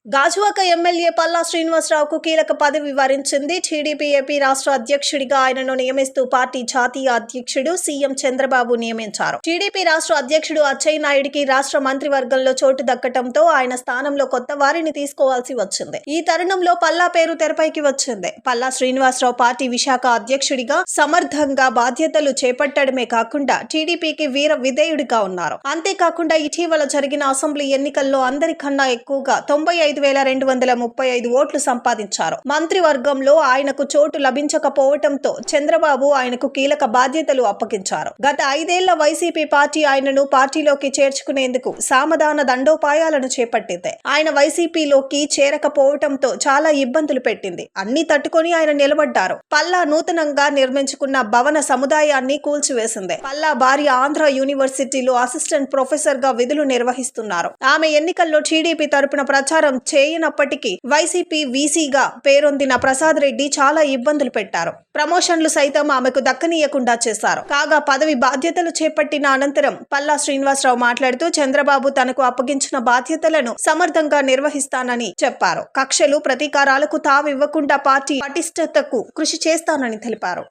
Gajuwaka MLA Palla శ్రీనివాసరావుకు కీలక పదవి వరించింది. టీడీపీ ఏపీ రాష్ట్ర అధ్యక్షుడిగా ఆయనను నియమిస్తూ పార్టీ జాతీయ అధ్యక్షుడు సీఎం చంద్రబాబు నియమించారు. టీడీపీ రాష్ట్ర అధ్యక్షుడు అచ్చెన్నాయుడికి రాష్ట్ర మంత్రివర్గంలో చోటు దక్కటంతో ఆయన స్థానంలో కొత్త వారిని తీసుకోవాల్సి వచ్చింది. ఈ తరుణంలో పల్లా పేరు తెరపైకి వచ్చింది. పల్లా శ్రీనివాసరావు పార్టీ విశాఖ అధ్యక్షుడిగా సమర్థంగా బాధ్యతలు చేపట్టడమే కాకుండా టీడీపీకి వీర విధేయుడిగా ఉన్నారు. అంతేకాకుండా ఇటీవల జరిగిన అసెంబ్లీ ఎన్నికల్లో అందరికన్నా ఎక్కువగా 95,235 ఓట్లు సంపాదించారు. మంత్రివర్గంలో ఆయనకు చోటు లభించకపోవడంతో చంద్రబాబు ఆయనకు కీలక బాధ్యతలు అప్పగించారు. గత 5 ఏళ్ల వైసీపీ పార్టీ ఆయనను పార్టీలోకి చేర్చుకునేందుకు సామధాన దండోపాయాలను చేపట్టింది. ఆయన వైసీపీలోకి చేరకపోవడంతో చాలా ఇబ్బందులు పెట్టింది. అన్ని తట్టుకొని ఆయన నిలబడ్డారు. పల్లా నూతనంగా నిర్మించుకున్న భవన సముదాయాన్ని కూల్చివేసింది. పల్లా భార్య ఆంధ్ర యూనివర్సిటీలో అసిస్టెంట్ ప్రొఫెసర్ గా విధులు నిర్వహిస్తున్నారు. ఆమె ఎన్నికల్లో టీడీపీ తరపున ప్రచారం చేయనప్పటికీ వైసీపీ వీసీగా పేరొందిన ప్రసాద్ రెడ్డి చాలా ఇబ్బందులు పెట్టారు. ప్రమోషన్లు సైతం ఆమెకు దక్కనీయకుండా చేశారు. కాగా పదవి బాధ్యతలు చేపట్టిన అనంతరం పల్లా శ్రీనివాసరావు మాట్లాడుతూ చంద్రబాబు తనకు అప్పగించిన బాధ్యతలను సమర్థంగా నిర్వహిస్తానని చెప్పారు. కక్షలు ప్రతీకారాలకు తావివ్వకుండా పార్టీ పటిష్టతకు కృషి చేస్తానని తెలిపారు.